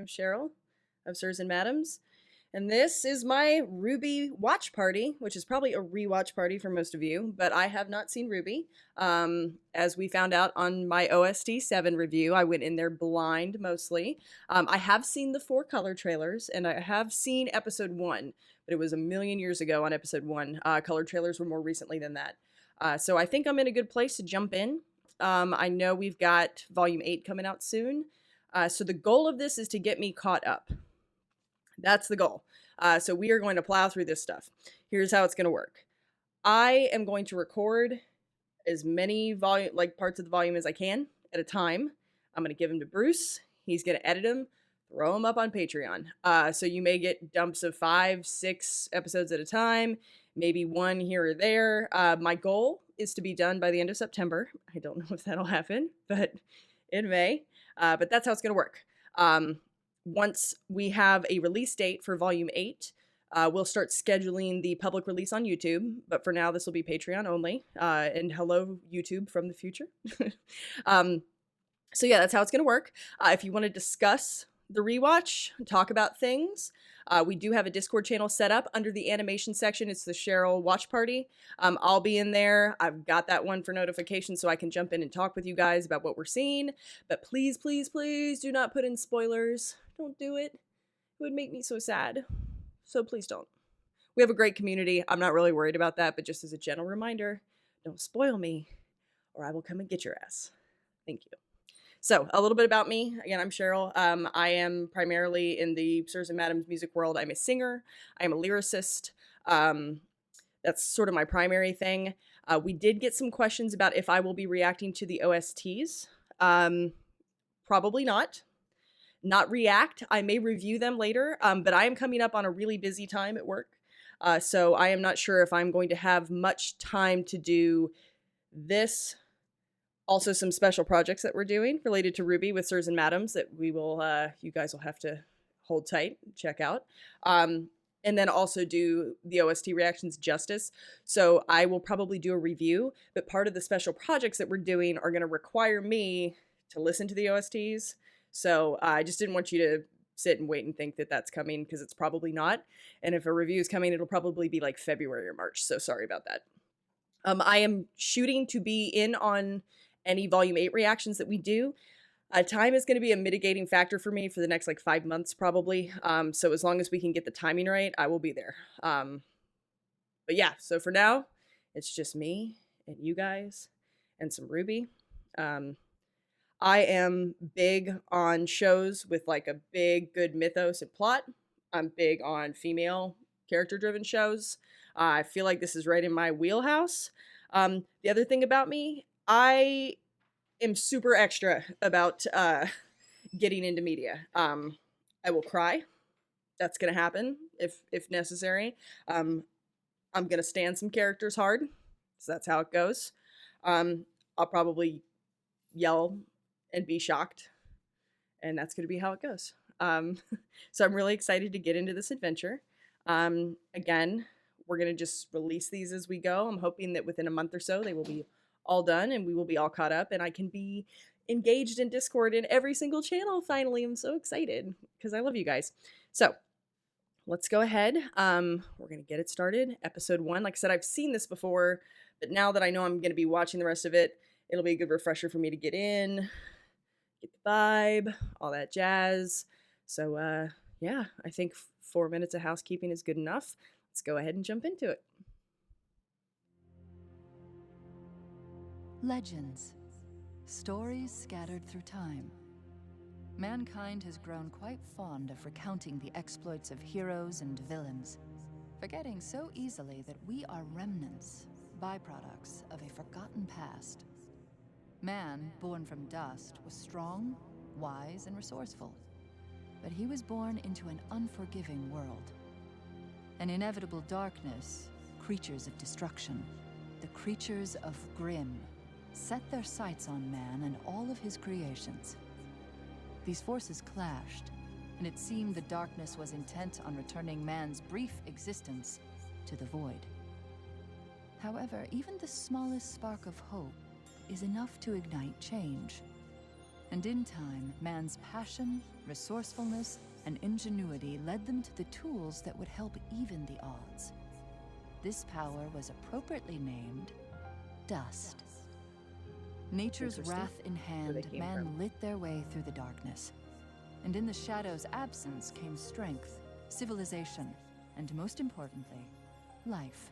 am Cheryl of Sirs and Madams, and this is my RWBY watch party, which is probably a rewatch party for most of you, but I have not seen RWBY. As we found out on my OST 7 review, I went in there blind mostly. I have seen the 4 color trailers, and I have seen episode 1, but it was a million years ago on episode 1. Color trailers were more recently than that. So I think I'm in a good place to jump in. I know we've got volume 8 coming out soon. So the goal of this is to get me caught up. That's the goal. So we are going to plow through this stuff. Here's how it's going to work. I am going to record as many parts of the volume as I can at a time. I'm going to give them to Bruce. He's going to edit them, throw them up on Patreon. So you may get dumps of 5, 6 episodes at a time, maybe 1 here or there. My goal is to be done by the end of September. I don't know if that'll happen, but it may. But that's how it's going to work. Once we have a release date for Volume 8, we'll start scheduling the public release on YouTube. But for now, this will be Patreon only. And hello, YouTube from the future. So yeah, that's how it's going to work. If you want to discuss the rewatch, talk about things, we do have a Discord channel set up under the animation section. It's the Cheryl Watch Party. I'll be in there. I've got that one for notifications so I can jump in and talk with you guys about what we're seeing. But please, please, please do not put in spoilers. Don't do it. It would make me so sad. So please don't. We have a great community. I'm not really worried about that, but just as a gentle reminder, don't spoil me or I will come and get your ass. Thank you. So a little bit about me. Again, I'm Cheryl. I am primarily in the Sirs and Madams music world. I'm a singer. I am a lyricist. That's sort of my primary thing. We did get some questions about if I will be reacting to the OSTs. Probably not. Not react. I may review them later, but I am coming up on a really busy time at work. So I am not sure if I'm going to have much time to do this. Also some special projects that we're doing related to RWBY with Sirs and Madams that we will, you guys will have to hold tight, check out. And then also do the OST reactions justice. So I will probably do a review, but part of the special projects that we're doing are going to require me to listen to the OSTs. So I just didn't want you to sit and wait and think that that's coming because it's probably not. And if a review is coming, it'll probably be like February or March. So sorry about that. I am shooting to be in on any Volume 8 reactions that we do. Time is going to be a mitigating factor for me for the next 5 months probably. So as long as we can get the timing right, I will be there. But yeah, so for now, it's just me and you guys and some RWBY. I am big on shows with a big, good mythos and plot. I'm big on female character-driven shows. I feel like this is right in my wheelhouse. The other thing about me, I am super extra about getting into media. I will cry. That's going to happen if necessary. I'm going to stand some characters hard, so that's how it goes. I'll probably yell and be shocked, and that's going to be how it goes. So I'm really excited to get into this adventure. Again, we're going to just release these as we go. I'm hoping that within a month or so they will be all done and we will be all caught up and I can be engaged in Discord in every single channel finally. I'm so excited because I love you guys. So let's go ahead. We're going to get it started. Episode 1. Like I said, I've seen this before, but now that I know I'm going to be watching the rest of it, it'll be a good refresher for me to get in, get the vibe, all that jazz. So yeah, I think 4 minutes of housekeeping is good enough. Let's go ahead and jump into it. Legends. Stories scattered through time. Mankind has grown quite fond of recounting the exploits of heroes and villains, forgetting so easily that we are remnants, byproducts of a forgotten past. Man, born from dust, was strong, wise, and resourceful. But he was born into an unforgiving world. An inevitable darkness, creatures of destruction, the creatures of Grimm, set their sights on man and all of his creations. These forces clashed, and it seemed the darkness was intent on returning man's brief existence to the void. However, even the smallest spark of hope is enough to ignite change. And in time, man's passion, resourcefulness, and ingenuity led them to the tools that would help even the odds. This power was appropriately named dust. Nature's Interesting. wrath in Where they hand, came man from. lit their way through the darkness. And in the shadow's absence came strength, civilization, and most importantly, life.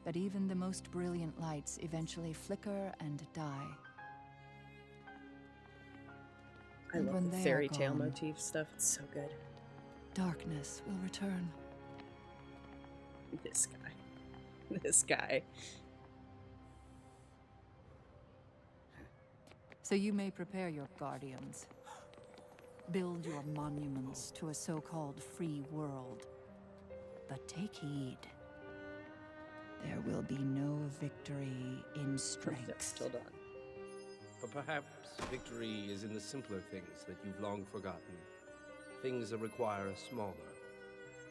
But even the most brilliant lights eventually flicker and die. I And love when the they are fairy tale gone, motif stuff. It's so good. darkness will return. This guy. This guy. So you may prepare your guardians. Build your monuments to a so-called free world. But take heed. There will be no victory in That's strength. still done. But perhaps victory is in the simpler things that you've long forgotten. Things that require a smaller,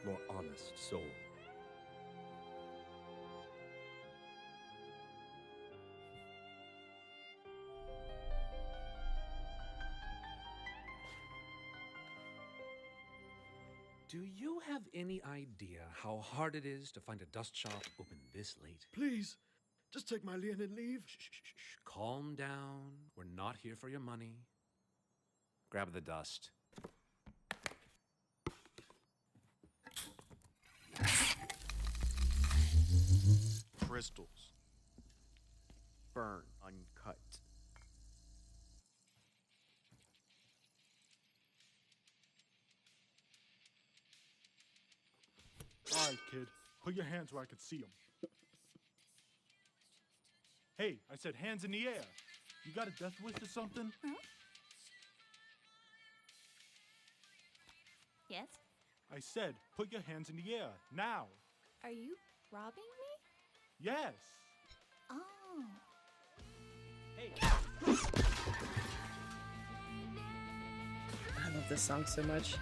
more honest soul. Do you have any idea how hard it is to find a dust shop open this late? Please, just take my lien and leave. Shh. Calm down. We're not here for your money. Grab the dust. Crystals. Burn, uncut. All right, kid. Put your hands where I can see them. Hey, I said hands in the air. You got a death wish or something? Huh? Yes? I said, put your hands in the air, now. Are you robbing me? Yes. Oh. Hey. I love this song so much.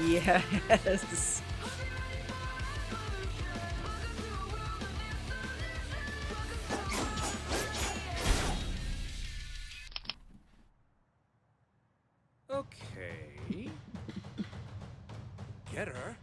Yes. Okay. Get her.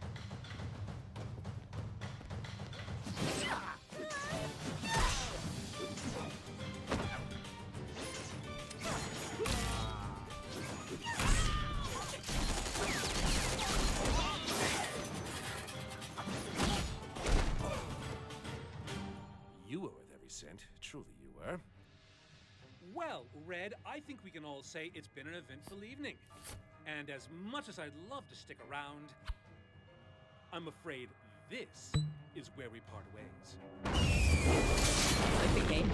You were worth every cent. Truly you were. Well, Red, I think we can all say it's been an eventful evening. And as much as I'd love to stick around, I'm afraid this is where we part ways. Like the game.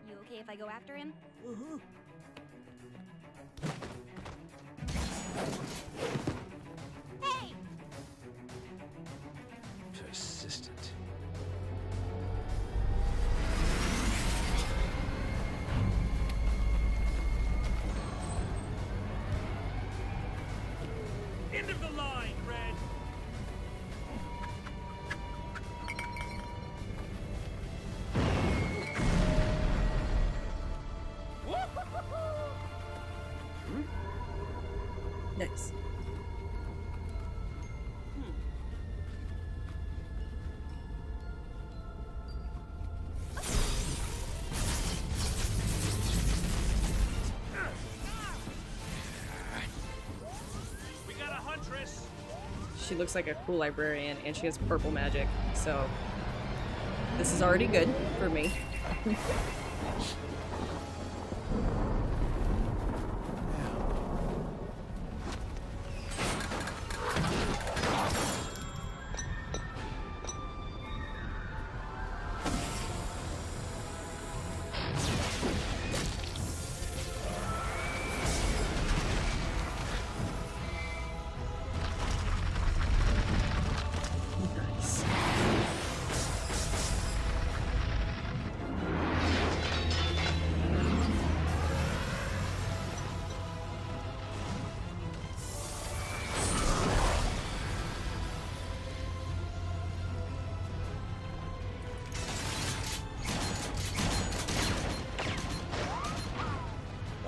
You okay if I go after him? Hey! Persistent. End of the line, Red! Nice. We got a huntress! She looks like a cool librarian, and she has purple magic, so this is already good for me. Nice.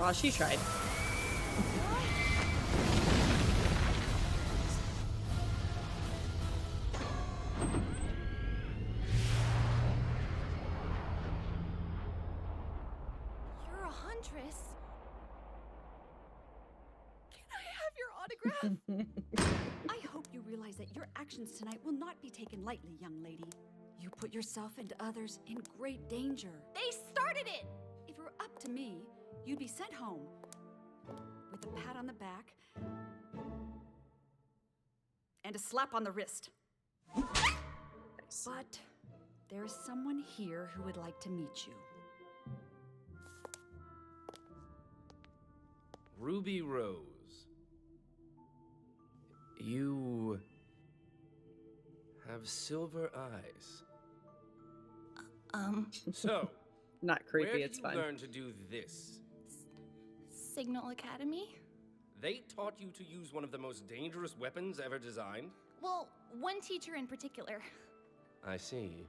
Aw, she tried. You're a huntress. Can I have your autograph? I hope you realize that your actions tonight will not be taken lightly, young lady. You put yourself and others in great danger. They started it! If it were up to me, you'd be sent home with a pat on the back and a slap on the wrist. Nice. But there is someone here who would like to meet you. Ruby Rose. You have silver eyes. So, Not creepy, where did it's you fine. learn to do this? Signal Academy? They taught you to use one of the most dangerous weapons ever designed? Well, one teacher in particular. I see.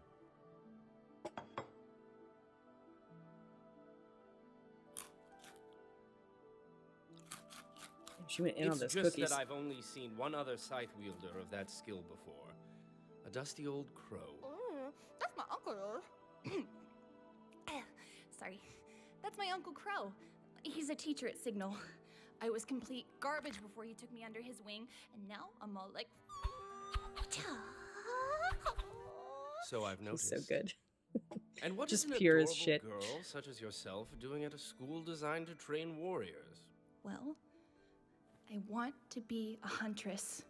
She went in on It's those just cookies. that I've only seen one other scythe wielder of that skill before. A dusty old crow. That's my uncle. Sorry. That's my Uncle Crow. He's a teacher at Signal. I was complete garbage before he took me under his wing, and now I'm all like... So I've He's noticed. so good. And what Just is an pure as adorable shit. girl such as yourself doing at a school designed to train warriors? Well, I want to be a huntress.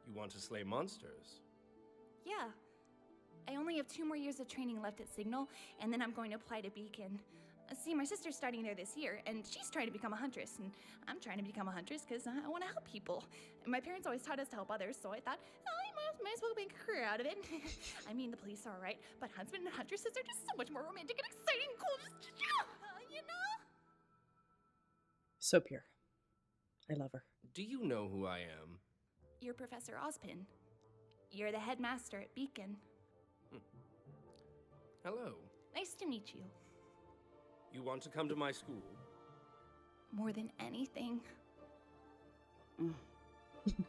You want to slay monsters? Yeah. I only have 2 more years of training left at Signal, and then I'm going to apply to Beacon. See, my sister's starting there this year, and she's trying to become a huntress, and I'm trying to become a huntress because I want to help people. And my parents always taught us to help others, so I thought, oh, I might as well make a career out of it. I mean, the police are alright, but huntsmen and huntresses are just so much more romantic and exciting and cool. You know? So pure. I love her. Do you know who I am? You're Professor Ozpin. You're the headmaster at Beacon. Hello. Nice to meet you. You want to come to my school? More than anything.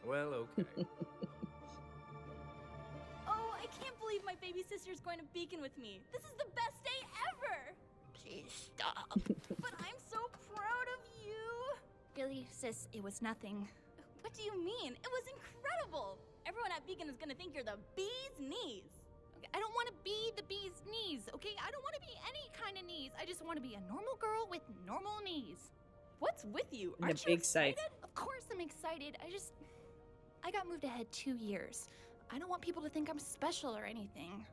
Well, okay. Oh, I can't believe my baby sister's going to Beacon with me. This is the best day ever! Please stop. But I'm so proud of you! Really, sis, it was nothing. What do you mean? It was incredible! Everyone at Beacon is gonna think you're the bee's knees. Okay, I don't want to be the bee's knees, okay? I don't want to be any kind of knees. I just want to be a normal girl with normal knees. What's with you? And a Aren't you big scythe. excited? Of course I'm excited. I got moved ahead 2 years. I don't want people to think I'm special or anything.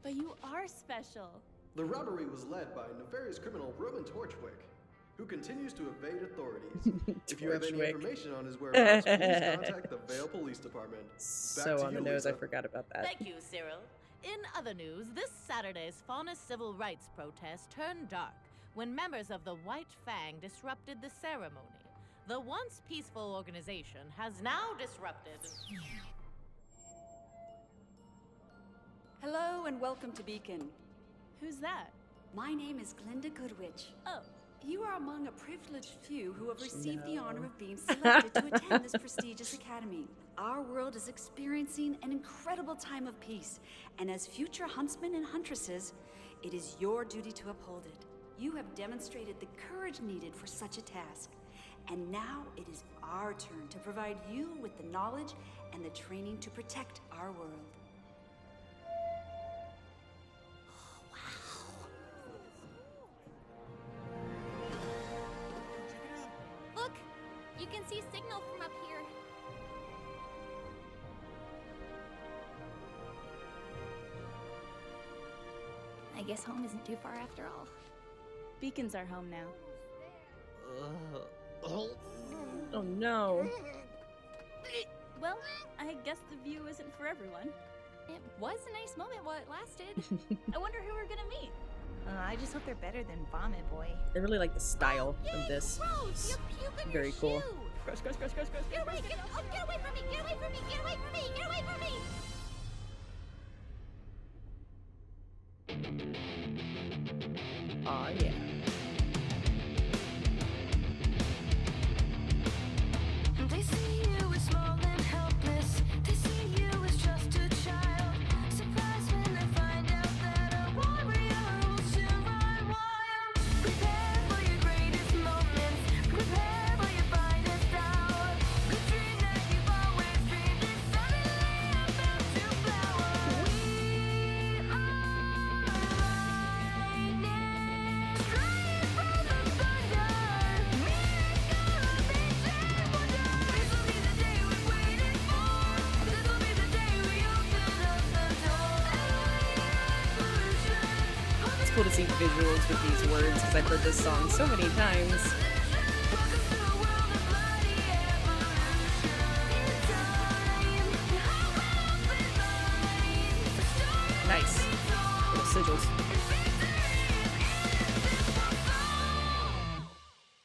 But you are special. The robbery was led by nefarious criminal Roman Torchwick, who continues to evade authorities. If you have any Torchwick. information on his whereabouts, please contact the Vale Police Department. So to on the you, nose, I Lisa. forgot about that. Thank you, Cyril. In other news, this Saturday's Fauna Civil Rights protest turned dark when members of the White Fang disrupted the ceremony. The once peaceful organization has now disrupted. Hello and welcome to Beacon. Who's that? My name is Glinda Goodwitch. Oh, You are among a privileged few who have received the honor of being selected to attend this prestigious academy. Our world is experiencing an incredible time of peace, and as future huntsmen and huntresses, it is your duty to uphold it. You have demonstrated the courage needed for such a task, and now it is our turn to provide you with the knowledge and the training to protect our world. Look! You can see Signal from up here. I guess home isn't too far after all. Beacon's our home now. Oh no. Well, I guess the view isn't for everyone. It was a nice moment while it lasted. I wonder who we're gonna meet. I just hope they're better than Vomit Boy. I really like the style Yay, of this. Gross! You puke on Very your cool. shoe. Gross, gross, gross, gross, gross. Get away! Get away from me! Get away from me! Get away from me! Get away from me! Aw, yeah. cool to see visuals with these words because I've heard this song so many times. Nice. Little sigils.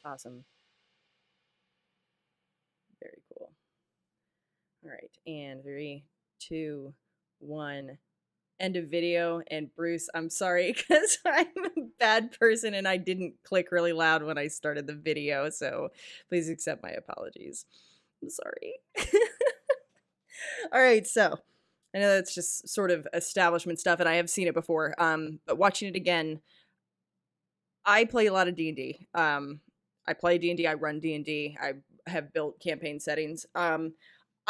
Awesome. Very cool. All right, and 3, 2, 1. End of video. And Bruce, I'm sorry because I'm a bad person and I didn't click really loud when I started the video, so please accept my apologies. I'm sorry. All right, so I know that's just sort of establishment stuff, and I have seen it before. But watching it again, I play a lot of D&D. I play D&D. I run D&D. I have built campaign settings.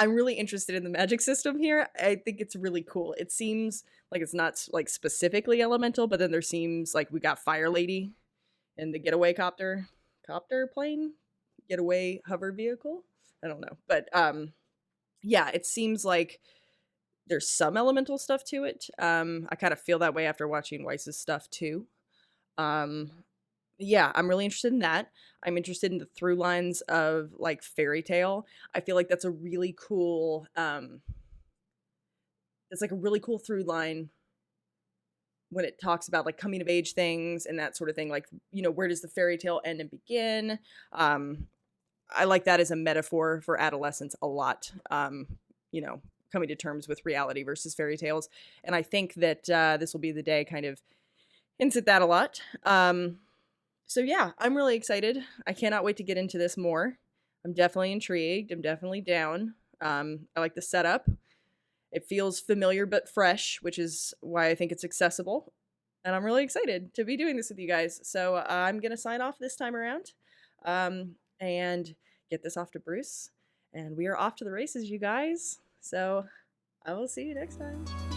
I'm really interested in the magic system here. I think it's really cool. It seems like it's not like specifically elemental, but then there seems like we got Fire Lady and the getaway copter plane, getaway hover vehicle. I don't know, but yeah, it seems like there's some elemental stuff to it. I kind of feel that way after watching Weiss's stuff too. Yeah, I'm really interested in that. I'm interested in the through lines of like fairy tale. I feel like that's a really cool it's like a really cool through line when it talks about like coming of age things and that sort of thing. Like, you know, where does the fairy tale end and begin? I like that as a metaphor for adolescence a lot. You know, coming to terms with reality versus fairy tales. And I think that this will be the day kind of hints at that a lot. So yeah, I'm really excited. I cannot wait to get into this more. I'm definitely intrigued. I'm definitely down. I like the setup. It feels familiar but fresh, which is why I think it's accessible. And I'm really excited to be doing this with you guys. So I'm going to sign off this time around and get this off to Bruce. And we are off to the races, you guys. So I will see you next time.